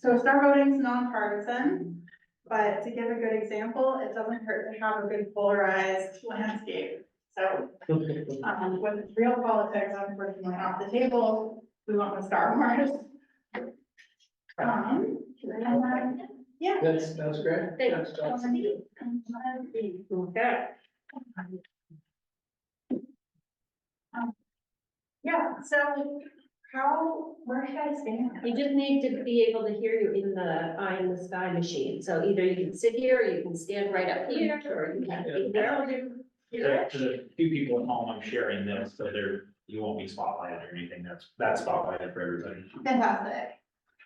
So star voting is nonpartisan, but to give a good example, it doesn't hurt to have a good polarized landscape. So, with real politics, unfortunately, off the table, we want the Star Wars. Yeah. That's great. Thanks. Okay. Yeah, so where should I stand? You just need to be able to hear you in the eye in the sky machine. So either you can sit here, or you can stand right up here, or you can be there. To the few people at home, I'm sharing this, so you won't be spotlighted or anything, that's spotlighted for everybody. Fantastic.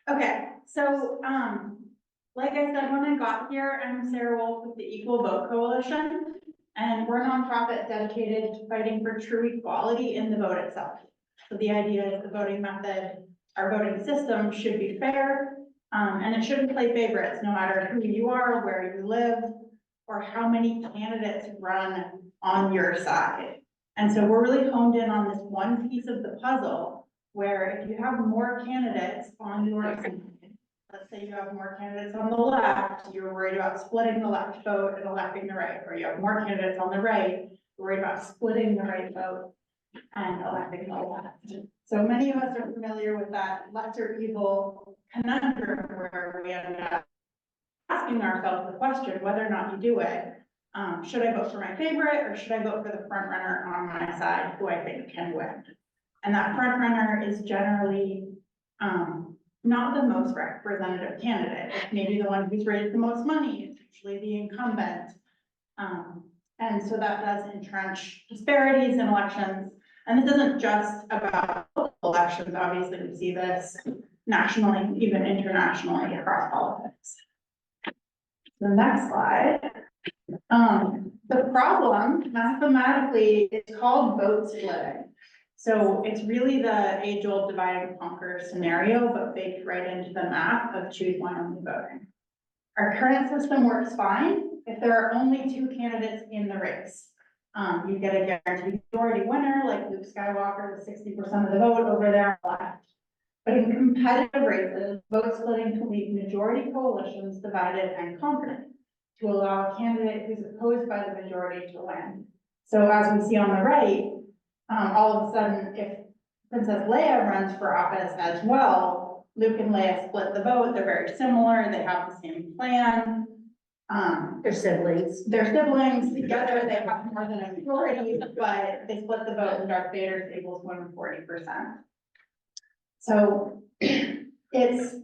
Okay, so, like I said, when I got here, I'm Sarah Wolf with the Equal Vote Coalition, and we're a nonprofit dedicated to fighting for true equality in the vote itself. So the idea is the voting method, our voting system should be fair, and it shouldn't play favorites, no matter who you are, where you live, or how many candidates run on your side. And so we're really honed in on this one piece of the puzzle, where if you have more candidates on your side, let's say you have more candidates on the left, you're worried about splitting the left vote and electing the right, or you have more candidates on the right, you're worried about splitting the right vote and electing the left. So many of us are familiar with that lesser evil conundrum where we end up asking ourselves the question whether or not you do it. Should I vote for my favorite, or should I vote for the front runner on my side who I think can win? And that front runner is generally not the most representative candidate. It's maybe the one who's raised the most money. It's usually the incumbent. And so that does entrench disparities in elections. And this isn't just about local elections. Obviously, we see this nationally, even internationally across politics. The next slide. The problem mathematically is called vote splitting. So it's really the age-old divide and conquer scenario, but baked right into the math of choose one only voting. Our current system works fine if there are only two candidates in the race. You get a guaranteed majority winner, like Luke Skywalker with 60% of the vote over there on the left. But in competitive races, vote splitting can leave majority coalitions divided and conquered, to allow a candidate who's opposed by the majority to win. So as we see on the right, all of a sudden, if Princess Leia runs for office as well, Luke and Leia split the vote. They're very similar. They have the same plan. They're siblings. They're siblings. Together, they have more than a majority, but they split the vote and Darth Vader's able to win 40%. So it's,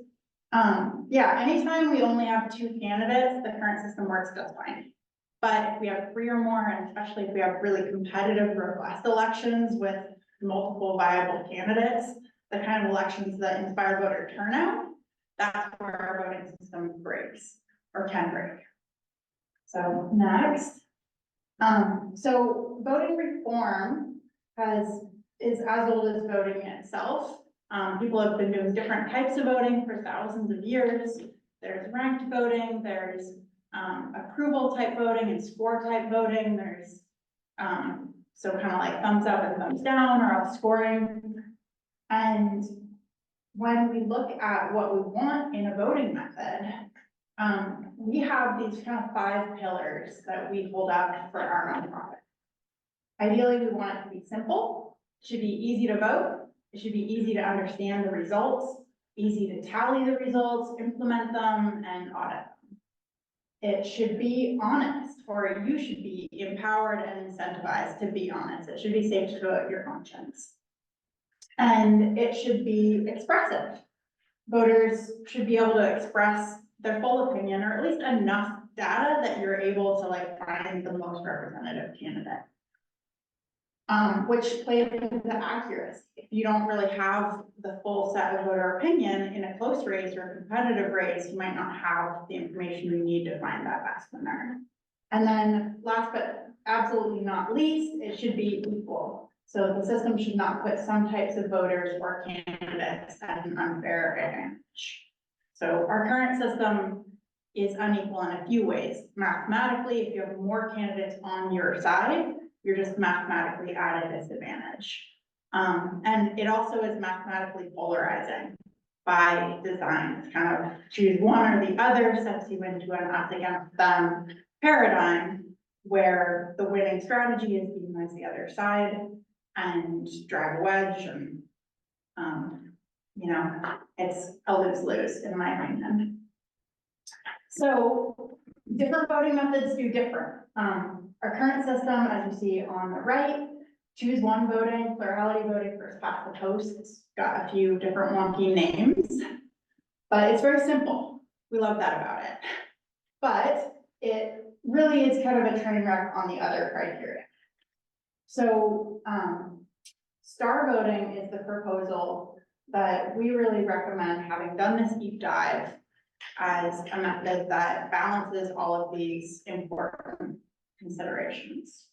yeah, anytime we only have two candidates, the current system works just fine. But if we have three or more, and especially if we have really competitive, robust elections with multiple viable candidates, the kind of elections that inspire voter turnout, that's where our voting system breaks or can break. So next. So voting reform is as old as voting itself. People have been doing different types of voting for thousands of years. There's ranked voting, there's approval type voting and score type voting. There's so kind of like thumbs up and thumbs down or all scoring. And when we look at what we want in a voting method, we have these kind of 5 pillars that we hold up for our nonprofit. Ideally, we want it to be simple. It should be easy to vote. It should be easy to understand the results, easy to tally the results, implement them, and audit them. It should be honest, or you should be empowered and incentivized to be honest. It should be safe to vote your conscience. And it should be expressive. Voters should be able to express their full opinion, or at least enough data that you're able to like find the most representative candidate. Which plays into accuracy. If you don't really have the full set of voter opinion in a close race or a competitive race, you might not have the information you need to find that best winner. And then last but absolutely not least, it should be equal. So the system should not put some types of voters or candidates at an unfair advantage. So our current system is unequal in a few ways. Mathematically, if you have more candidates on your side, you're just mathematically at a disadvantage. And it also is mathematically polarizing. by design. It's kind of choose one or the other, sets you into an us against them paradigm where the winning strategy is demonize the other side and drive a wedge and, you know, it's a lose-lose in my opinion. So different voting methods do different. Our current system, as you see on the right, choose one voting, plurality voting, first past the post. It's got a few different wonky names, but it's very simple. We love that about it. But it really is kind of a train wreck on the other criteria. So, star voting is the proposal that we really recommend, having done this deep dive, as a method that balances all of these important considerations.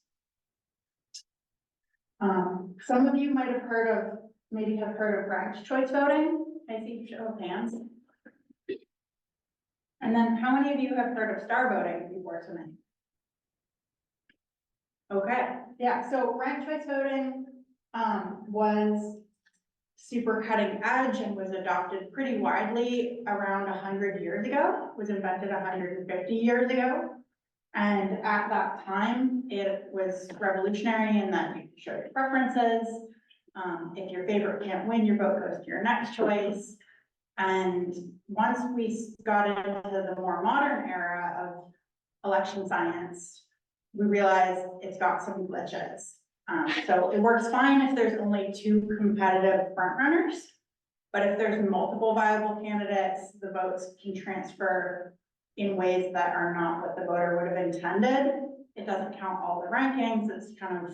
Some of you might have heard of, maybe have heard of ranked choice voting. I see show of hands. And then how many of you have heard of star voting before tonight? Okay, yeah, so ranked choice voting was super cutting edge and was adopted pretty widely around 100 years ago, was invented 150 years ago. And at that time, it was revolutionary in that you could show your preferences. If your favorite can't win, your vote goes to your next choice. And once we got into the more modern era of election science, we realized it's got some glitches. So it works fine if there's only two competitive frontrunners, but if there's multiple viable candidates, the votes can transfer in ways that are not what the voter would have intended. It doesn't count all the rankings. It's kind of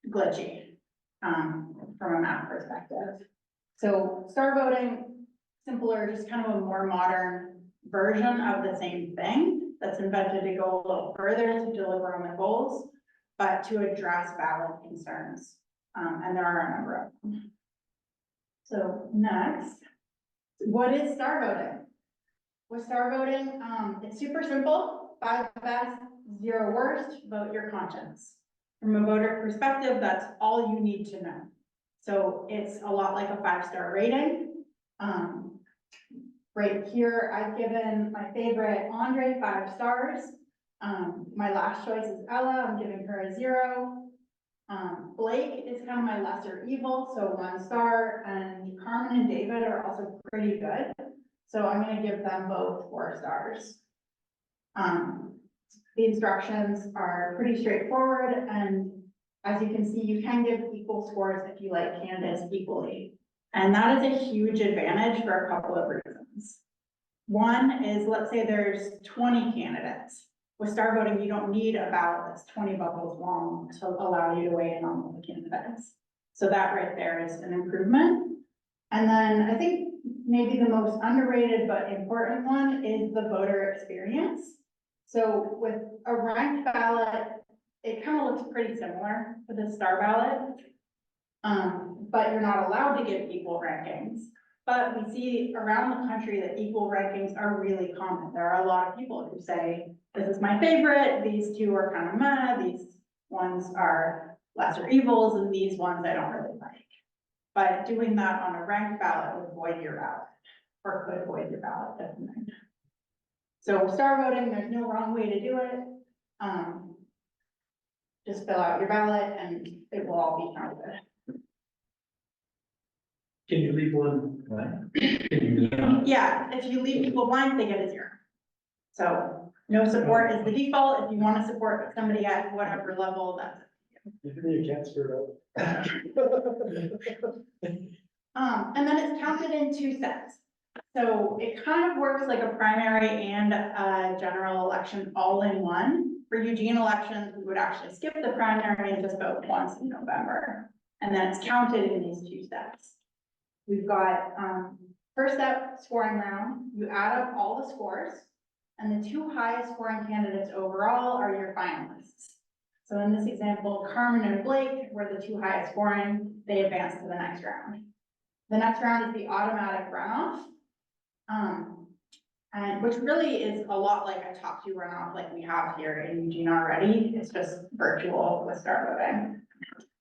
glitchy from a math perspective. So star voting, simpler, just kind of a more modern version of the same thing that's invented to go a little further to deliver on the goals, but to address valid concerns. And there are a number of them. So next, what is star voting? With star voting, it's super simple. 5 best, 0 worst, vote your conscience. From a voter perspective, that's all you need to know. So it's a lot like a 5-star rating. Right here, I've given my favorite Andre 5 stars. My last choice is Ella, I'm giving her a 0. Blake is kind of my lesser evil, so 1 star, and Carmen and David are also pretty good. So I'm gonna give them both 4 stars. The instructions are pretty straightforward, and as you can see, you can give equal scores if you like candidates equally. And that is a huge advantage for a couple of reasons. One is, let's say there's 20 candidates. With star voting, you don't need a ballot that's 20 bubbles long to allow you to weigh in on all the candidates. So that right there is an improvement. And then I think maybe the most underrated but important one is the voter experience. So with a ranked ballot, it kind of looks pretty similar to the star ballot. But you're not allowed to give equal rankings. But we see around the country that equal rankings are really common. There are a lot of people who say, this is my favorite, these two are kind of meh, these ones are lesser evils, and these ones I don't really like. But doing that on a ranked ballot would void your ballot, or could void your ballot, definitely. So star voting, there's no wrong way to do it. Just fill out your ballot and it will all be counted. Can you leave one blank? Can you leave one? Yeah, if you leave people blank, they get a 0. So no support is the default. If you want to support somebody at whatever level, that's it. You can't screw it up. And then it's counted in 2 sets. So it kind of works like a primary and a general election all in one. For Eugene elections, we would actually skip the primary and just vote once in November. And then it's counted in these 2 steps. We've got first step, scoring round. You add up all the scores, and the 2 highest scoring candidates overall are your finalists. So in this example, Carmen and Blake were the 2 highest scoring. They advance to the next round. The next round is the automatic runoff, and which really is a lot like a top 2 runoff like we have here in Eugene already. It's just virtual with star voting.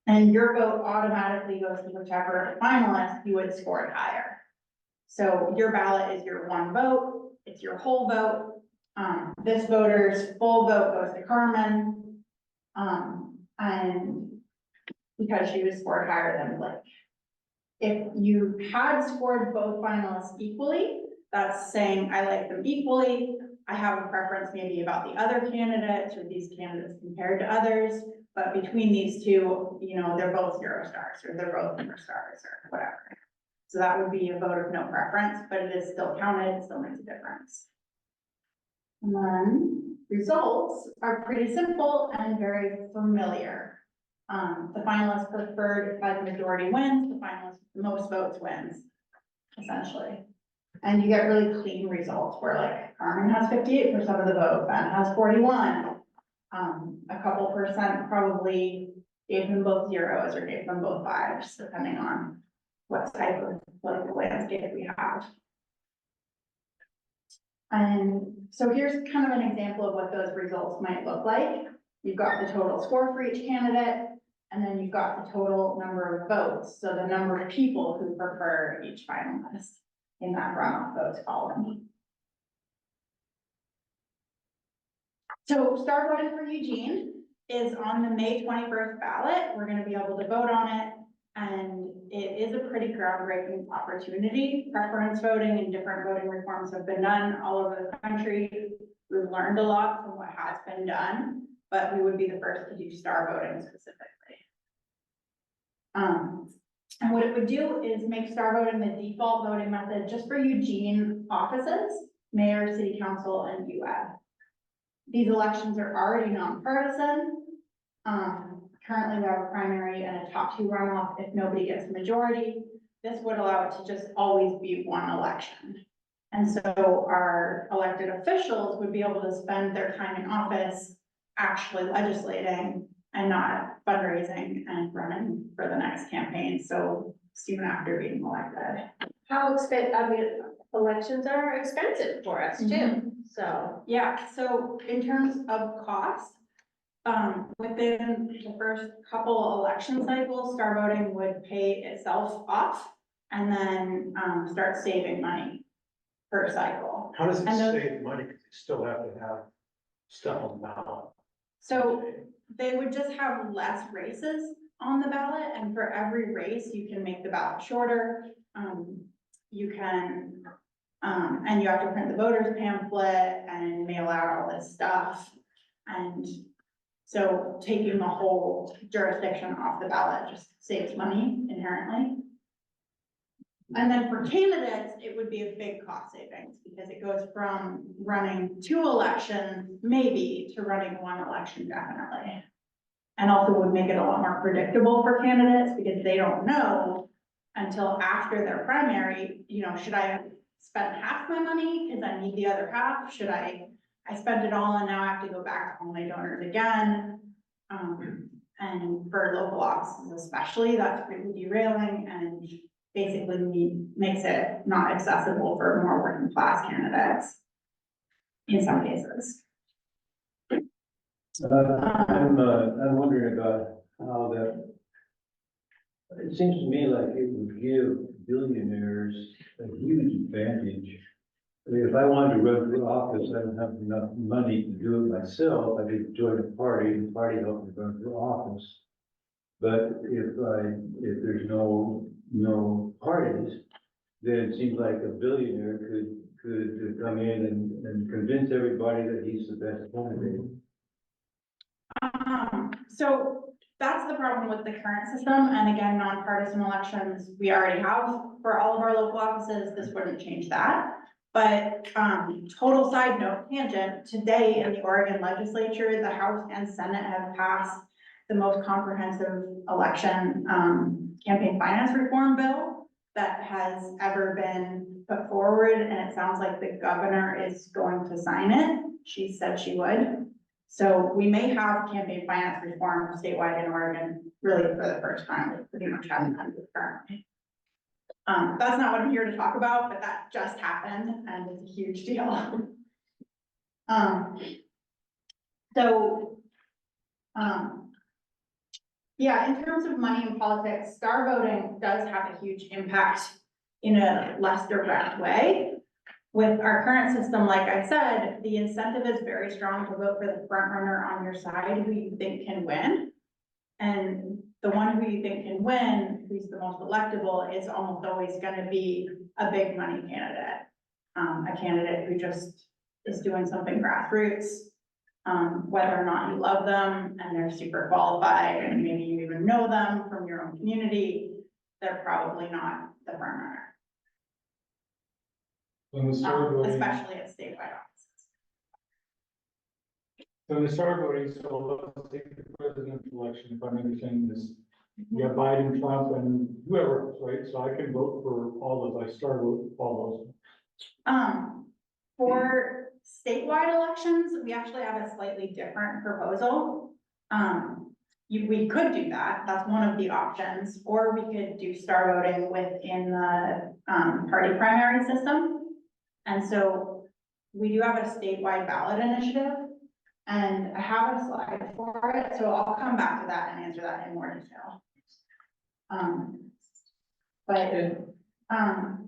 And your vote automatically goes to whichever finalist you would score it higher. So your ballot is your one vote, it's your whole vote. This voter's full vote goes to Carmen. And because she was scored higher than Blake. If you had scored both finalists equally, that's saying I like them equally. I have a preference maybe about the other candidates or these candidates compared to others, but between these two, you know, they're both 0 stars or they're both 4 stars or whatever. So that would be a vote of no preference, but it is still counted, it still makes a difference. And then results are pretty simple and very familiar. The finalist preferred by the majority wins, the finalist with the most votes wins, essentially. And you get really clean results where like Carmen has 58% of the vote, Ben has 41. A couple percent probably gave them both zeros or gave them both 5s, depending on what type of political landscape we have. And so here's kind of an example of what those results might look like. You've got the total score for each candidate, and then you've got the total number of votes, so the number of people who prefer each finalist in that runoff votes column. So star voting for Eugene is on the May 21st ballot. We're gonna be able to vote on it, and it is a pretty groundbreaking opportunity. Preference voting and different voting reforms have been done all over the country. We've learned a lot from what has been done, but we would be the first to do star voting specifically. And what it would do is make star voting the default voting method just for Eugene offices, mayor, city council, and UF. These elections are already nonpartisan. Currently we have a primary and a top 2 runoff if nobody gets a majority. This would allow it to just always be one election. And so our elected officials would be able to spend their time in office actually legislating and not fundraising and running for the next campaign so soon after being elected. How expensive, I mean, elections are expensive for us too, so. Yeah, so in terms of cost, within the first couple election cycles, star voting would pay itself off and then start saving money per cycle. How does it And those- save money? Because you still have to have stuff on the ballot. So they would just have less races on the ballot, and for every race, you can make the ballot shorter. You can, and you have to print the voters pamphlet and mail out all this stuff. And so taking the whole jurisdiction off the ballot just saves money inherently. And then for candidates, it would be a big cost savings because it goes from running 2 elections, maybe, to running 1 election definitely. And also would make it a lot more predictable for candidates because they don't know until after their primary, you know, should I spend half my money because I need the other half? Should I spent it all and now I have to go back to all my donors again? And for local offices especially, that's really derailing and basically makes it not accessible for more working class candidates in some cases. I'm wondering about how that, it seems to me like it would give billionaires a huge advantage. I mean, if I wanted to run for office, I don't have enough money to do it myself. I could join a party and the party help me run for office. But if there's no parties, then it seems like a billionaire could come in and convince everybody that he's the best candidate. So that's the problem with the current system, and again, nonpartisan elections, we already have for all of our local offices, this wouldn't change that. But, total side note, tangent, today in the Oregon legislature, the House and Senate have passed the most comprehensive election, campaign finance reform bill that has ever been put forward, and it sounds like the governor is going to sign it. She said she would. So we may have campaign finance reform statewide in Oregon, really for the first time, it pretty much hasn't happened currently. That's not what I'm here to talk about, but that just happened and it's a huge deal. Yeah, in terms of money in politics, star voting does have a huge impact in a less direct way. With our current system, like I said, the incentive is very strong to vote for the front runner on your side who you think can win. And the one who you think can win, who's the most electable, is almost always gonna be a big money candidate. A candidate who just is doing something grassroots, whether or not you love them and they're super qualified and maybe you even know them from your own community, they're probably not the front runner. When we start voting, Especially at statewide offices. when we start voting, so let's take the presidential election, if I'm understanding this. You have Biden, Trump, and whoever, right? So I can vote for all those. I start voting for all those. For statewide elections, we actually have a slightly different proposal. We could do that, that's one of the options, or we could do star voting within the, party primary system. And so we do have a statewide ballot initiative, and I have a slide for it, so I'll come back to that and answer that in more detail.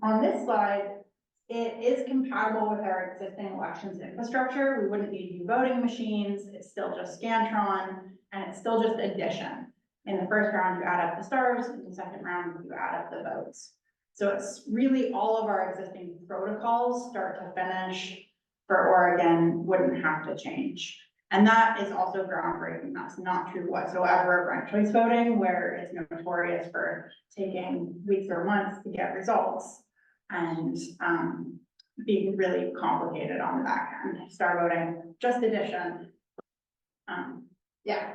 On this slide, it is compatible with our existing elections infrastructure. We wouldn't need new voting machines. It's still just Scantron, and it's still just addition. In the first round, you add up the stars. In the second round, you add up the votes. So it's really all of our existing protocols, start to finish, for Oregon wouldn't have to change. And that is also groundbreaking. That's not true whatsoever of ranked choice voting, where it's notorious for taking weeks or months to get results and being really complicated on the back end. Star voting, just addition. Yeah.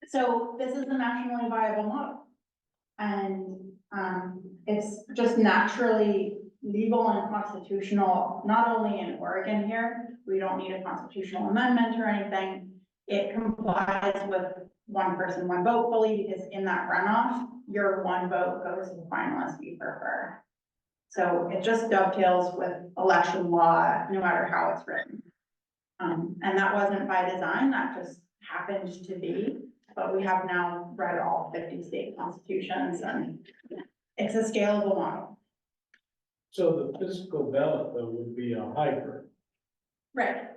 So this is a nationally viable model. And it's just naturally legal and constitutional, not only in Oregon here, we don't need a constitutional amendment or anything. It complies with one person, one vote fully, because in that runoff, your one vote goes to the finalist you prefer. So it just dovetails with election law, no matter how it's written. And that wasn't by design, that just happened to be, but we have now read all 50 state constitutions, and it's a scalable model. So the physical ballot though would be a hybrid. Right.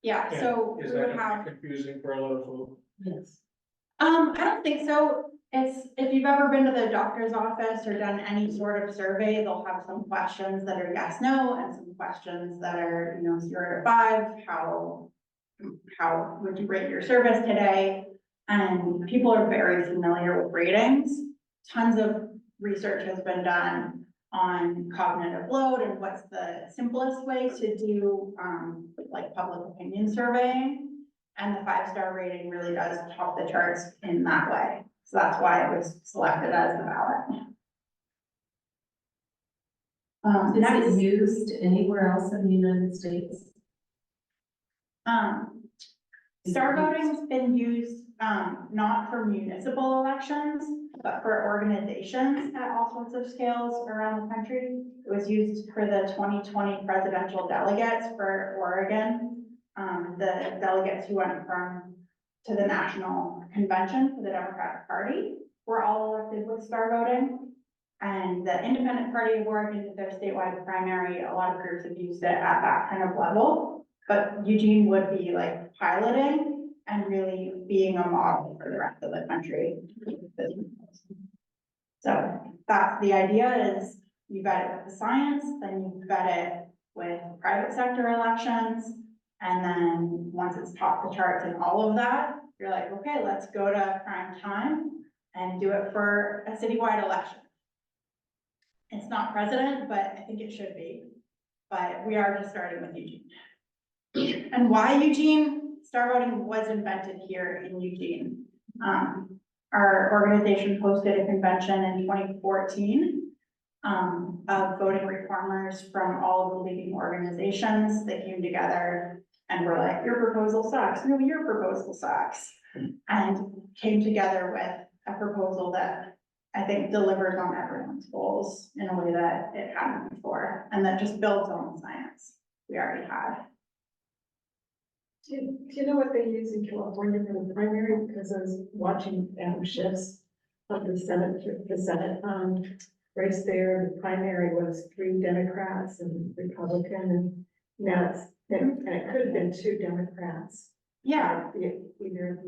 Yeah, so Is we that would gonna have, be confusing for a lot of folks? Yes. I don't think so. It's, if you've ever been to the doctor's office or done any sort of survey, they'll have some questions that are yes, no, and some questions that are, 0 to 5, how would you rate your service today? And people are very familiar with ratings. Tons of research has been done on cognitive load and what's the simplest way to do, like public opinion surveying. And the 5-star rating really does top the charts in that way. So that's why it was selected as the ballot. Is Next, it used anywhere else in the United States? star voting's been used, not for municipal elections, but for organizations at all sorts of scales around the country. It was used for the 2020 presidential delegates for Oregon. The delegates who went to the national convention for the Democratic Party were all elected with star voting. And the Independent Party of Oregon did their statewide primary. A lot of groups have used it at that kind of level. But Eugene would be like piloting and really being a model for the rest of the country. So that's the idea, is you vet it with the science, then you vet it with private sector elections. And then once it's topped the charts and all of that, you're like, okay, let's go to prime time and do it for a citywide election. It's not president, but I think it should be. But we are just starting with Eugene. And why Eugene? Star voting was invented here in Eugene. Our organization hosted a convention in 2014 of voting reformers from all of the leading organizations that came together and were like, your proposal sucks. No, your proposal sucks. And came together with a proposal that I think delivers on everyone's goals in a way that it hadn't before, and that just builds on the science we already had. Do you know what they use in California for the primary? Because I was watching shifts of the Senate, race there, the primary was 3 Democrats and Republican, and now and it could have been 2 Democrats. Yeah, Either,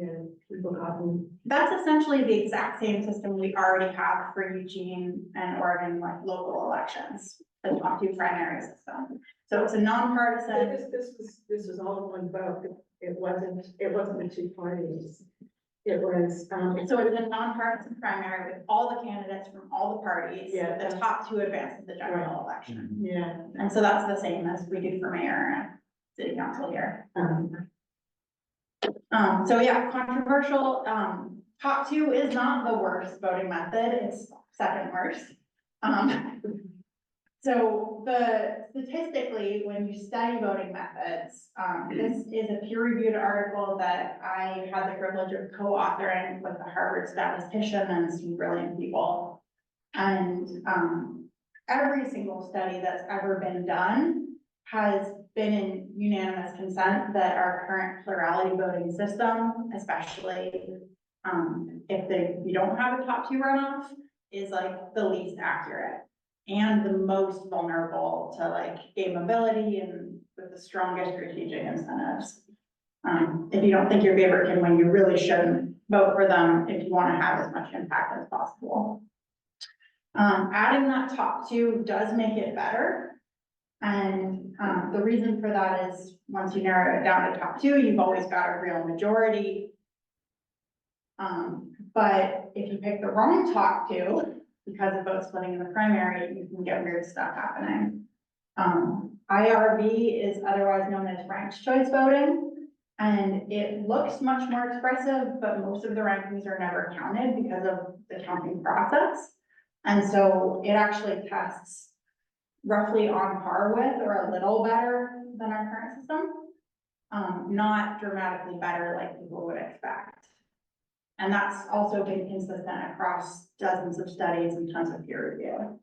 people got them. that's essentially the exact same system we already have for Eugene and Oregon, like local elections, the top 2 primary system. So it's a nonpartisan. This was all in one vote. It wasn't the 2 parties. It was, So it's a nonpartisan primary with all the candidates from all the parties. Yeah. The top 2 advance to the general election. yeah. And so that's the same as we do for mayor and city council here. So yeah, controversial, top 2 is not the worst voting method, it's second worst. So statistically, when you study voting methods, this is a peer-reviewed article that I had the privilege of co-authoring with a Harvard statistician and some brilliant people. And, every single study that's ever been done has been in unanimous consent that our current plurality voting system, especially if you don't have a top 2 runoff, is like the least accurate and the most vulnerable to like gameability and with the strongest strategic incentives. If you don't think your favorite can win, you really shouldn't vote for them if you want to have as much impact as possible. Adding that top 2 does make it better. And the reason for that is once you narrow it down to top 2, you've always got a real majority. But if you pick the wrong top 2, because of vote splitting in the primary, you can get weird stuff happening. IRV is otherwise known as ranked choice voting, and it looks much more expressive, but most of the rankings are never counted because of the counting process. And so it actually tests roughly on par with or a little better than our current system, not dramatically better like people would expect. And that's also been consistent across dozens of studies and tons of peer review.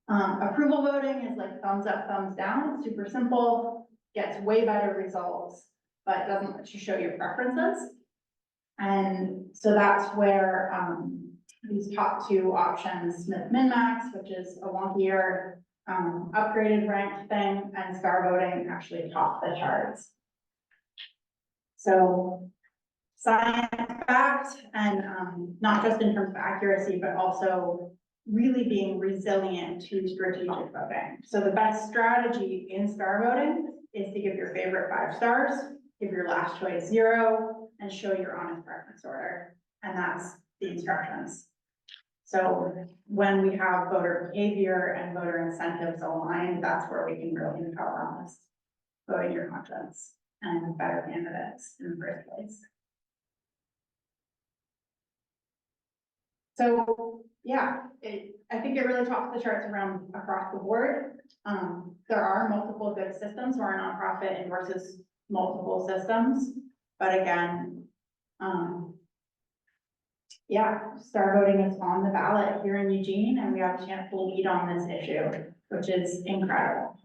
Approval voting is like thumbs up, thumbs down, super simple, gets way better results, but doesn't let you show your preferences. And so that's where these top 2 options, Smith Min-Max, which is a wonkier upgraded ranked thing, and star voting actually top the charts. So science backed, and not just in terms of accuracy, but also really being resilient to strategic voting. So the best strategy in star voting is to give your favorite 5 stars, give your last choice 0, and show your honest preference order. And that's the instructions. So when we have voter behavior and voter incentives aligned, that's where we can really empower honest voting your conscience and better candidates in the first place. So yeah, I think it really tops the charts around across the board. There are multiple good systems where a nonprofit endorses multiple systems, but again, yeah, star voting is on the ballot here in Eugene, and we have a chance to lead on this issue, which is incredible.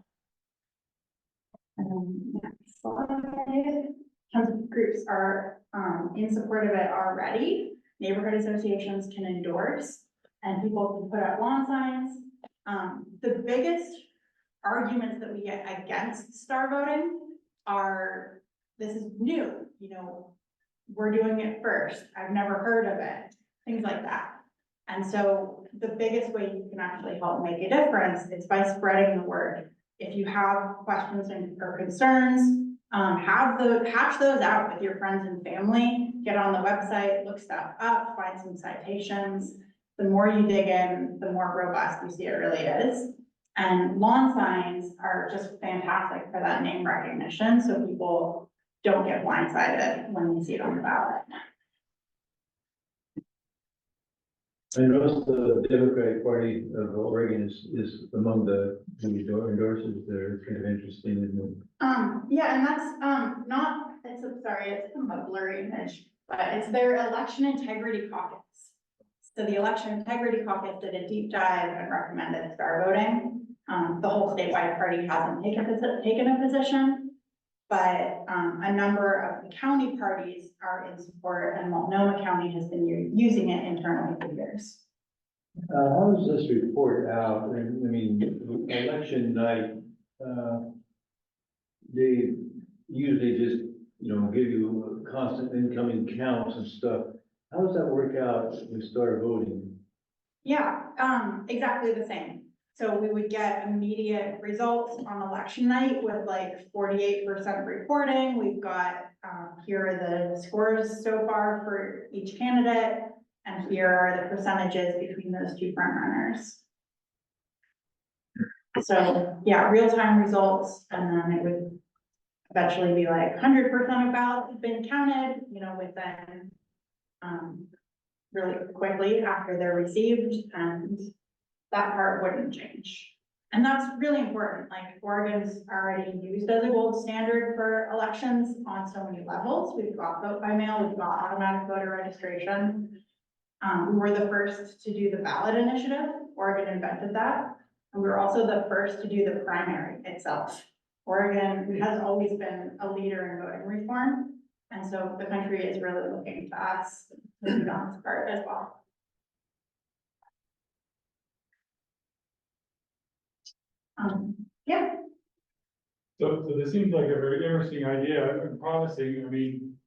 Next slide. Tons of groups are in support of it already. Neighborhood associations can endorse, and people can put up lawn signs. The biggest arguments that we get against star voting are, this is new, we're doing it first, I've never heard of it, things like that. And so the biggest way you can actually help make a difference is by spreading the word. If you have questions or concerns, hash those out with your friends and family, get on the website, look stuff up, find some citations. The more you dig in, the more robust you see it really is. And lawn signs are just fantastic for that name recognition, so people don't get blindsided when you see it on the ballot. I noticed the Democratic Party of Oregon is among the endorsers that are kind of interesting in Yeah, and that's it's a blurry image, but it's their election integrity caucus. So the election integrity caucus did a deep dive and recommended star voting. The whole statewide party hasn't taken a position, but a number of the county parties are in support, and Multnomah County has been using it internally for years. How does this report out? I mean, election night, they usually just, give you constant incoming counts and stuff. How does that work out when we start voting? Yeah, exactly the same. So we would get immediate results on election night with like 48% reporting. We've got, here are the scores so far for each candidate. And here are the percentages between those two front runners. So yeah, real-time results, and then it would eventually be like 100% of ballots have been counted, within, really quickly after they're received, and that part wouldn't change. And that's really important, like Oregon's already used as a gold standard for elections on so many levels. We've got vote by mail, we've got automatic voter registration. We were the first to do the ballot initiative. Oregon invented that. And we were also the first to do the primary itself. Oregon has always been a leader in voting reform. And so the country is really looking to us to lead on this part as well. Yeah. So this seems like a very interesting idea and promising. I mean,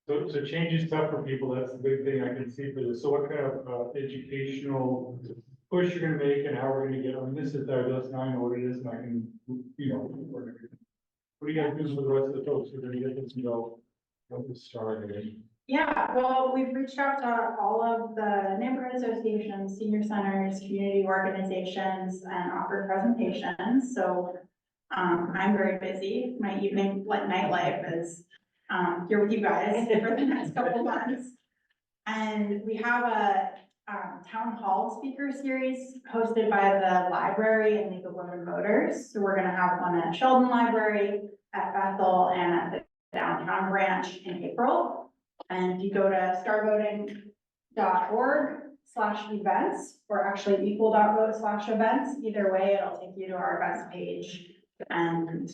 so change is tough for people. That's the big thing I can see for this. So what kind of educational push you're gonna make and how we're gonna get, I mean, this is our, that's now I know what it is and I can, what do you guys do for the rest of the folks? We're gonna get this, what this started. Yeah, well, we've reached out to all of the neighborhood associations, senior centers, community organizations, and offered presentations. So I'm very busy. My evening nightlife is here with you guys for the next couple months. And we have a town hall speaker series hosted by the library and League of Women Voters. So we're gonna have one at Sheldon Library, at Bethel, and at the downtown branch in April. And you go to starvoting.org/events, or actually equal.vote/events. Either way, it'll take you to our events page. And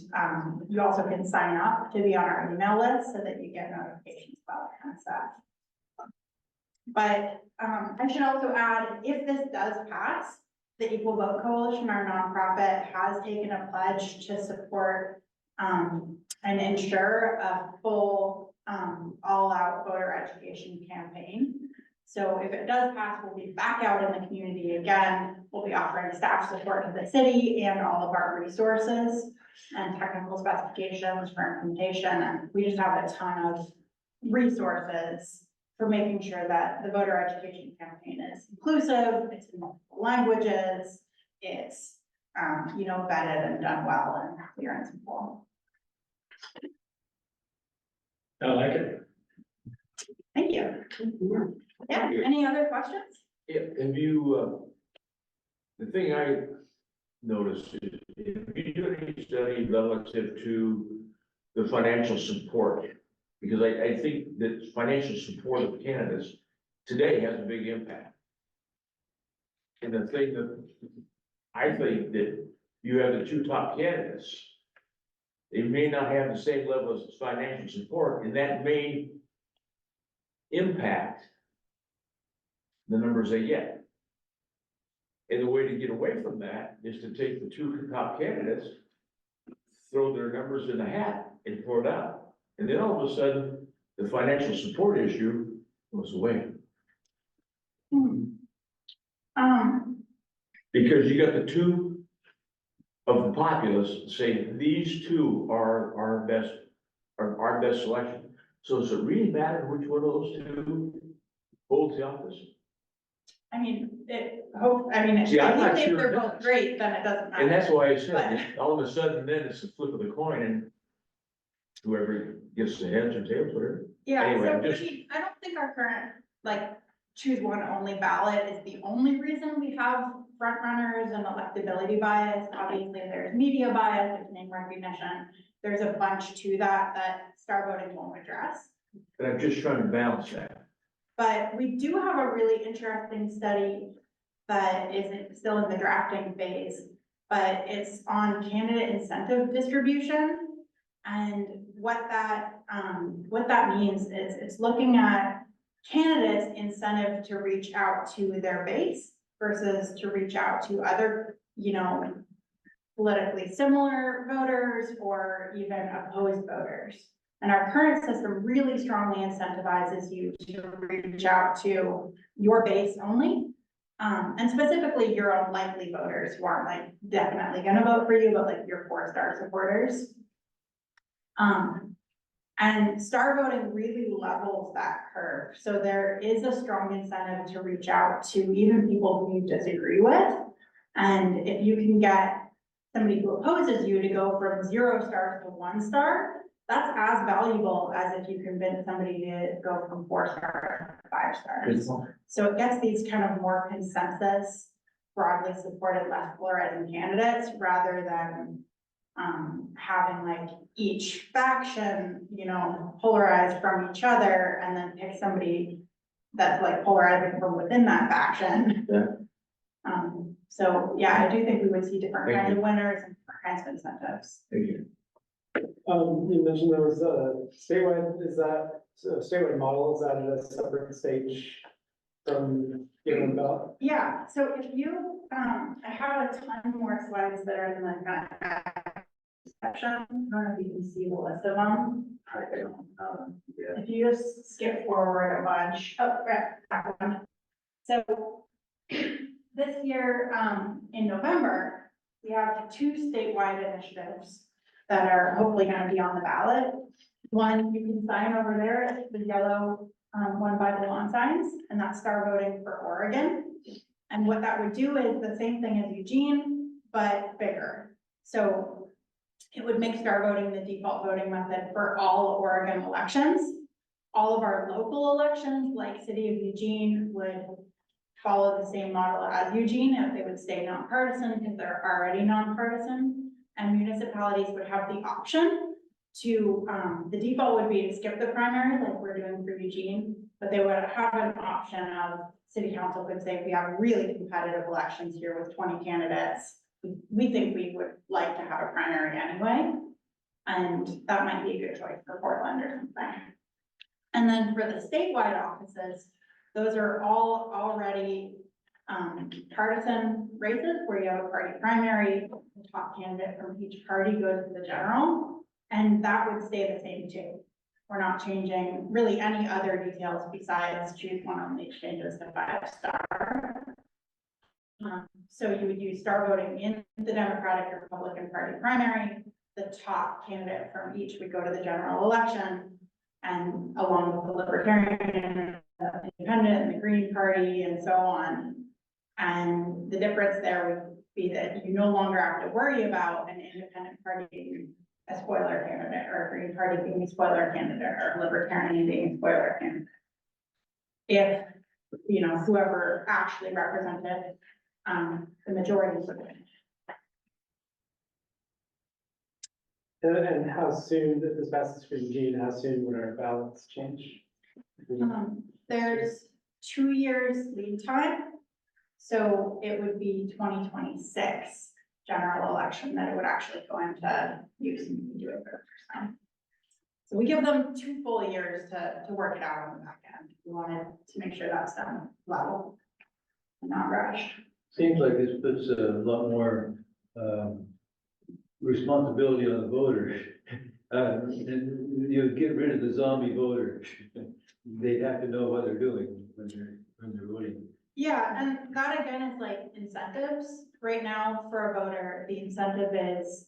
you also can sign up to be on our email list so that you get notifications about that kind of stuff. But I should also add, if this does pass, the Equal Vote Coalition, our nonprofit, has taken a pledge to support and ensure a full all-out voter education campaign. So if it does pass, we'll be back out in the community again. We'll be offering staff support to the city and all of our resources and technical specifications for implementation. And we just have a ton of resources for making sure that the voter education campaign is inclusive, it's in multiple languages, it's, vetted and done well and clear and simple. I like it. Thank you. Yeah, any other questions? Yeah, have you, the thing I noticed is, have you done any study relative to the financial support? Because I think that financial support of candidates today has a big impact. And the thing that I think that you have the two top candidates, they may not have the same level of financial support, and that may impact the numbers they get. And the way to get away from that is to take the two top candidates, throw their numbers in a hat and throw it out. And then all of a sudden, the financial support issue goes away. Because you got the two of the populace saying, these two are our best selection. So does it really matter which one of those two holds the office? I mean, See, I'm not if sure they're it both does. great, then it doesn't matter. And that's why I said, that all of a sudden, then it's the flip of the coin, and whoever gets the heads or tails, whatever. Yeah, Anyway, so just- I don't think our current, choose one only ballot is the only reason we have front runners and electability bias. Obviously, there's media bias, there's name recognition. There's a bunch to that star voting won't address. And I'm just trying to balance that. But we do have a really interesting study that is still in the drafting phase, but it's on candidate incentive distribution. And what that means is it's looking at candidates' incentive to reach out to their base versus to reach out to other, politically similar voters or even opposed voters. And our current system really strongly incentivizes you to reach out to your base only. And specifically your own likely voters who aren't like definitely gonna vote for you, but like your 4-star supporters. And star voting really levels that curve. So there is a strong incentive to reach out to even people who you disagree with. And if you can get somebody who opposes you to go from 0 stars to 1 star, that's as valuable as if you convince somebody to go from 4 stars to 5 stars. So it gets these kind of more consensus, broadly supported, less polarizing candidates rather than having like each faction, polarized from each other and then pick somebody that's like polarizing from within that faction. Yeah. So yeah, I do think we would see different Thank kinds you. of winners and different kinds of incentives. Thank you. You mentioned there was a statewide, is that, a statewide model, is that at a separate stage from given about? Yeah, so if you, I have a ton more slides that are in the section. I don't know if you can see the list of them. If you just skip forward a bunch, back one. So this year, in November, we have 2 statewide initiatives that are hopefully gonna be on the ballot. One, you can sign over there, it's the yellow, one by the lawn signs, and that's star voting for Oregon. And what that would do is the same thing as Eugene, but bigger. So it would make star voting the default voting method for all Oregon elections. All of our local elections, like City of Eugene, would follow the same model as Eugene, if they would stay nonpartisan, because they're already nonpartisan. And municipalities would have the option to, the default would be to skip the primary, like we're doing for Eugene, but they would have an option of, city council could say, we have really competitive elections here with 20 candidates. We think we would like to have a primary anyway, and that might be a good choice for Portland or something. And then for the statewide offices, those are all already partisan races where you have a party primary, the top candidate from each party goes to the general, and that would stay the same too. We're not changing really any other details besides choose one only changes to 5-star. So you would use star voting in the Democratic or Republican Party primary. The top candidate from each would go to the general election, and along with the Libertarian, the Independent, and the Green Party, and so on. And the difference there would be that you no longer have to worry about an independent party being a spoiler candidate, or a Green Party being a spoiler candidate, or a Libertarian being a spoiler candidate. If, whoever actually represented the majority would win. And how soon, if this passes for Eugene, how soon would our ballots change? There's 2 years lead time. So it would be 2026 general election that it would actually go into use and do it for the first time. So we give them 2 full years to work it out on the back end. We wanted to make sure that's done level and not rushed. Seems like this puts a lot more, responsibility on the voters. And you get rid of the zombie voters. They have to know what they're doing when they're voting. Yeah, and that again is like incentives. Right now for a voter, the incentive is,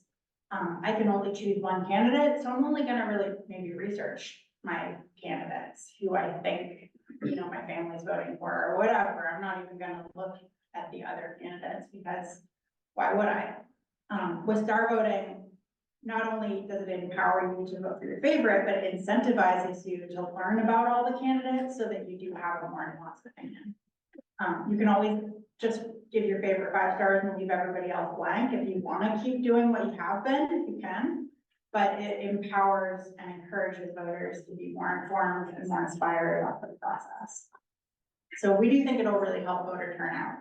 I can only choose one candidate, so I'm only gonna really maybe research my candidates, who I think, my family's voting for or whatever. I'm not even gonna look at the other candidates because why would I? With star voting, not only does it empower you to vote for your favorite, but it incentivizes you to learn about all the candidates so that you do have a more nuanced opinion. You can always just give your favorite 5 stars and leave everybody else blank. If you want to keep doing what you have been, you can, but it empowers and encourages voters to be more informed and more inspired about the process. So we do think it'll really help voter turnout.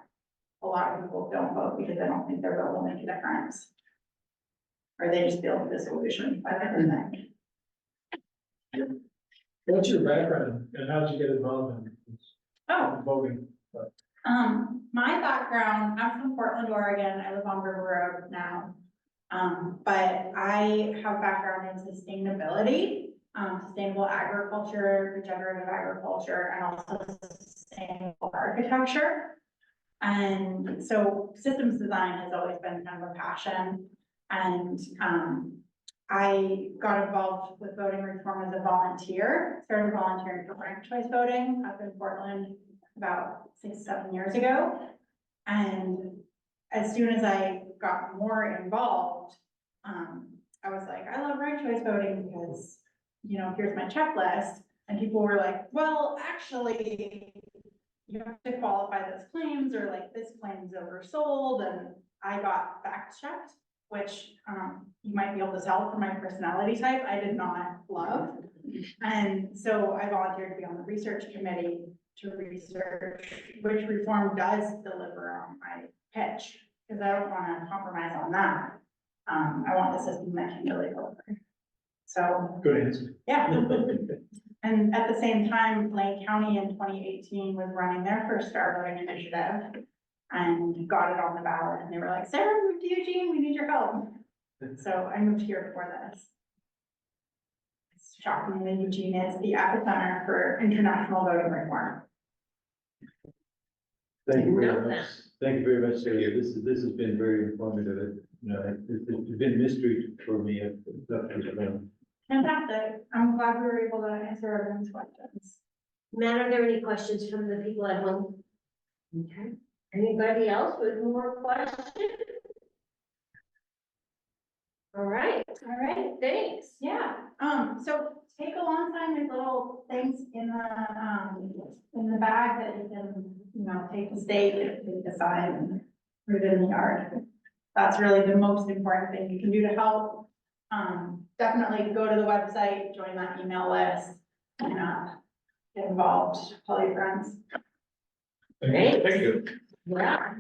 A lot of people don't vote because they don't think their vote will make a difference. Or they just feel disillusioned by everything. What's your background and how did you get involved in Oh, voting? My background, I'm from Portland, Oregon. I live on River Road now. But I have background in sustainability, sustainable agriculture, regenerative agriculture, and also sustainable architecture. And so systems design has always been kind of a passion. And, I got involved with voting reform as a volunteer, started volunteering for ranked choice voting up in Portland about 6-7 years ago. And as soon as I got more involved, I was like, I love ranked choice voting because, you know, here's my checklist. And people were like, well, actually, you have to qualify those claims, or like this claim's oversold. And I got fact checked, which, you might be able to tell from my personality type, I did not love. And so I volunteered to be on the research committee to research which reform does deliver on my pitch, because I don't want to compromise on that. I want the system that can really deliver. So, Good answer. yeah. And at the same time, Lane County in 2018 was running their first Star Voting initiative and got it on the ballot. And they were like, Sarah, move to Eugene, we need your help. So I moved here for this. Shockingly, Eugene is the epicenter for international voting reform. Thank you Know very much. Thank you very much, Sarah. This has been very informative. You know, it's been mystery for me. Fantastic. I'm glad we were able to answer everyone's questions. Matt, are there any questions from the people at home? Okay. Anybody else with more questions? All right, thanks. Yeah, so take alongside these little things in the bag that you can, you know, take the stake, take the sign, and put it in the yard. That's really the most important thing you can do to help. Definitely go to the website, join that email list, and, get involved, tell your friends. Great. Thank you. Yeah.